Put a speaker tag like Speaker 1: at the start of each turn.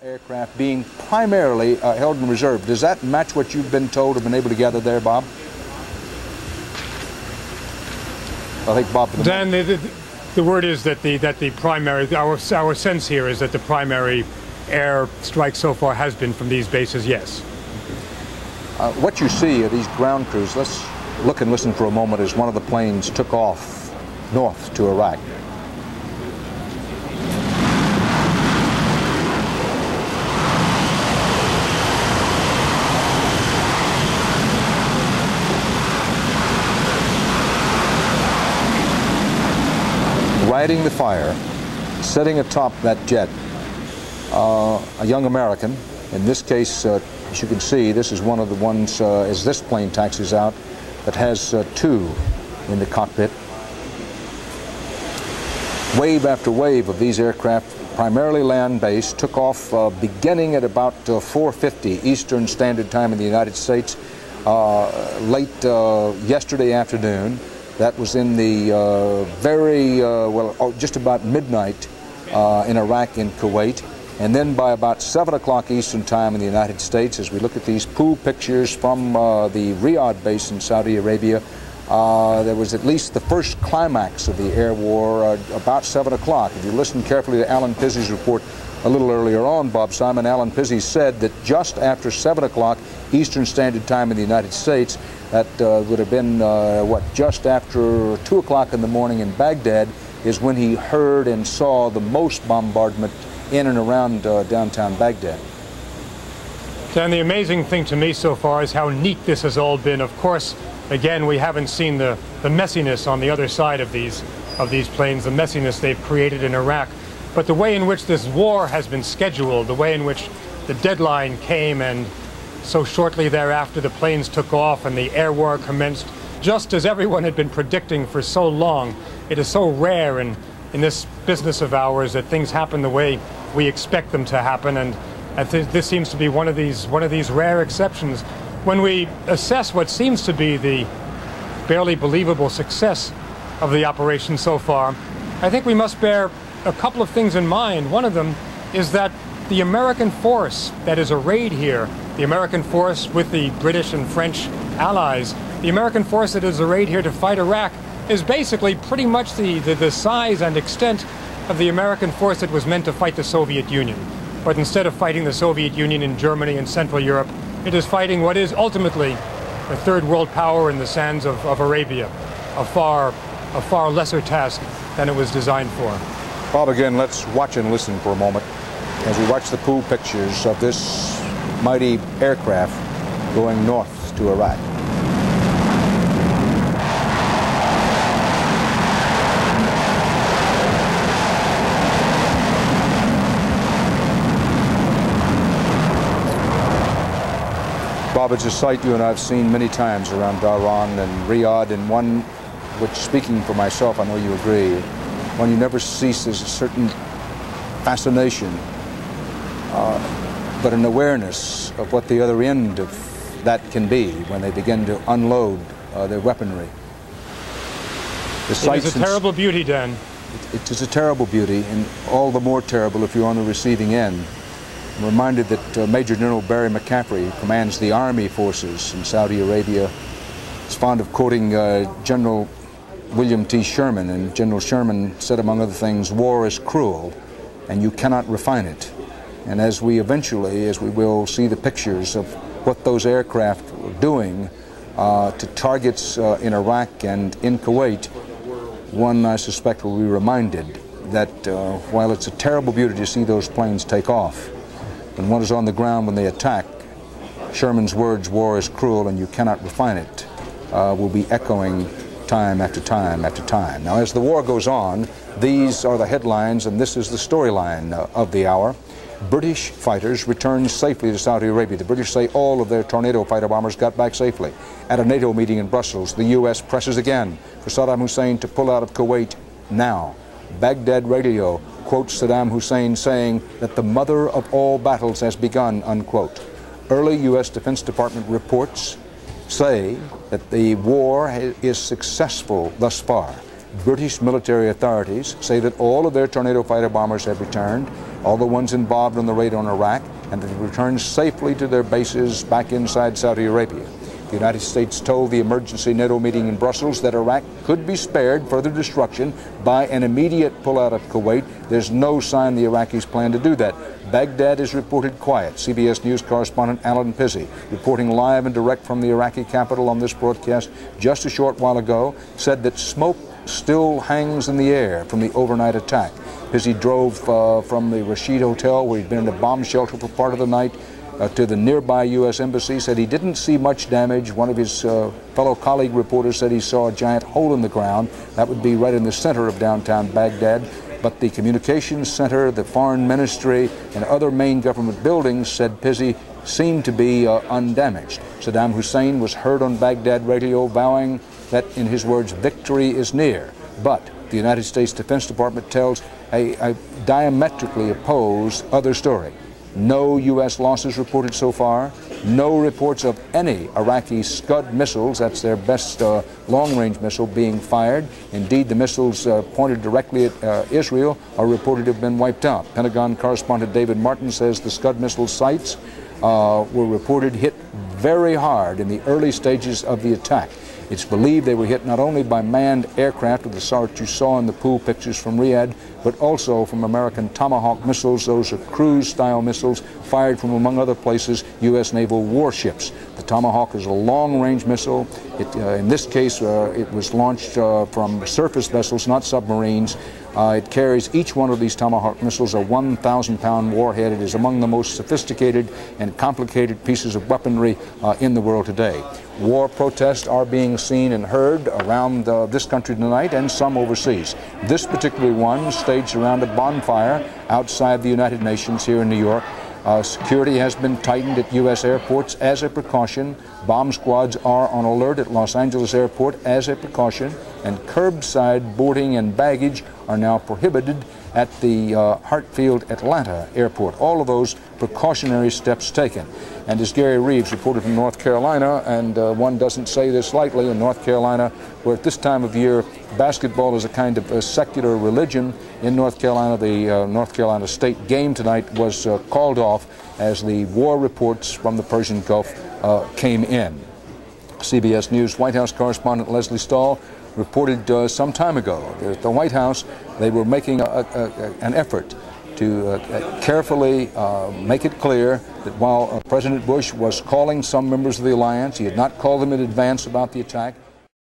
Speaker 1: Aircraft being primarily held in reserve. Does that match what you've been told or been able to gather there, Bob? I think Bob.
Speaker 2: Dan, the word is that the primary, our sense here is that the primary air strike so far has been from these bases. Yes.
Speaker 1: What you see are these ground crews. Let's look and listen for a moment as one of the planes took off north to Iraq. Riding the fire, sitting atop that jet, a young American. In this case, as you can see, this is one of the ones, as this plane taxis out, that has two in the cockpit. Wave after wave of these aircraft, primarily land-based, took off beginning at about 4:50 Eastern Standard Time in the United States, late yesterday afternoon. That was in the just about midnight in Iraq and Kuwait. And then by about 7 o'clock Eastern Time in the United States, as we look at these pool pictures from the Riyadh base in Saudi Arabia, there was at least the first climax of the air war about 7 o'clock. If you listen carefully to Alan Pizzi's report a little earlier on, Bob Simon, Alan Pizzi said that just after 7 o'clock Eastern Standard Time in the United States, that would have been, just after 2 o'clock in the morning in Baghdad, is when he heard and saw the most bombardment in and around downtown Baghdad.
Speaker 2: Dan, the amazing thing to me so far is how neat this has all been. Of course, again, we haven't seen the messiness on the other side of these planes, the messiness they've created in Iraq. But the way in which this war has been scheduled, the way in which the deadline came and so shortly thereafter the planes took off and the air war commenced, just as everyone had been predicting for so long. It is so rare in this business of ours that things happen the way we expect them to happen, and this seems to be one of these rare exceptions. When we assess what seems to be the barely believable success of the operation so far, I think we must bear a couple of things in mind. One of them is that the American force that is arrayed here, the American force with the British and French allies, the American force that is arrayed here to fight Iraq is basically pretty much the size and extent of the American force that was meant to fight the Soviet Union. But instead of fighting the Soviet Union in Germany and Central Europe, it is fighting what is ultimately a third world power in the sands of Arabia, a far lesser task than it was designed for.
Speaker 1: Bob, again, let's watch and listen for a moment as we watch the pool pictures of this mighty aircraft going north to Iraq. Bob, it's a sight you and I have seen many times around Dhahran and Riyadh, and one which, speaking for myself, I know you agree, one you never ceases a certain fascination, but an awareness of what the other end of that can be when they begin to unload their weaponry.
Speaker 2: It is a terrible beauty, Dan.
Speaker 1: It is a terrible beauty, and all the more terrible if you're on the receiving end. I'm reminded that Major General Barry McCaffrey, who commands the army forces in Saudi Arabia, is fond of quoting General William T. Sherman, and General Sherman said, among other things, "War is cruel, and you cannot refine it." And as we will see the pictures of what those aircraft were doing to targets in Iraq and in Kuwait, one, I suspect, will be reminded that while it's a terrible beauty to see those planes take off, when one is on the ground when they attack, Sherman's words, "War is cruel and you cannot refine it," will be echoing time after time after time. Now, as the war goes on, these are the headlines, and this is the storyline of the hour. British fighters return safely to Saudi Arabia. The British say all of their Tornado fighter bombers got back safely. At a NATO meeting in Brussels, the U.S. presses again for Saddam Hussein to pull out of Kuwait now. Baghdad radio quotes Saddam Hussein saying that the mother of all battles has begun, unquote. Early U.S. Defense Department reports say that the war is successful thus far. British military authorities say that all of their Tornado fighter bombers have returned, all the ones involved in the raid on Iraq, and that they returned safely to their bases back inside Saudi Arabia. The United States told the emergency NATO meeting in Brussels that Iraq could be spared further destruction by an immediate pullout of Kuwait. There's no sign the Iraqis plan to do that. Baghdad is reported quiet. CBS News correspondent Alan Pizzi, reporting live and direct from the Iraqi capital on this broadcast just a short while ago, said that smoke still hangs in the air from the overnight attack. Pizzi drove from the Rashid Hotel, where he'd been in a bomb shelter for part of the night, to the nearby U.S. Embassy, said he didn't see much damage. One of his fellow colleague reporters said he saw a giant hole in the ground. That would be right in the center of downtown Baghdad. But the communications center, the foreign ministry, and other main government buildings, said Pizzi, seemed to be undamaged. Saddam Hussein was heard on Baghdad radio vowing that, in his words, victory is near. But the United States Defense Department tells a diametrically opposed other story. No U.S. losses reported so far. No reports of any Iraqi Scud missiles, that's their best long-range missile, being fired. Indeed, the missiles pointed directly at Israel are reported to have been wiped out. Pentagon correspondent David Martin says the Scud missile sites were reported hit very hard in the early stages of the attack. It's believed they were hit not only by manned aircraft of the sort you saw in the pool pictures from Riyadh, but also from American Tomahawk missiles. Those are cruise-style missiles fired from, among other places, U.S. naval warships. The Tomahawk is a long-range missile. In this case, it was launched from surface vessels, not submarines. It carries, each one of these Tomahawk missiles, a 1,000-pound warhead. It is among the most sophisticated and complicated pieces of weaponry in the world today. War protests are being seen and heard around this country tonight, and some overseas. This particular one staged around a bonfire outside the United Nations here in New York. Security has been tightened at U.S. airports as a precaution. Bomb squads are on alert at Los Angeles Airport as a precaution, and curbside boarding and baggage are now prohibited at the Hartsfield Atlanta Airport. All of those precautionary steps taken. And as Gary Reeves reported from North Carolina, and one doesn't say this lightly, in North Carolina, where at this time of year basketball is a kind of a secular religion, in North Carolina, the North Carolina State game tonight was called off as the war reports from the Persian Gulf came in. CBS News White House correspondent Leslie Stahl reported some time ago that at the White House they were making an effort to carefully make it clear that while President Bush was calling some members of the alliance, he had not called them in advance about the attack.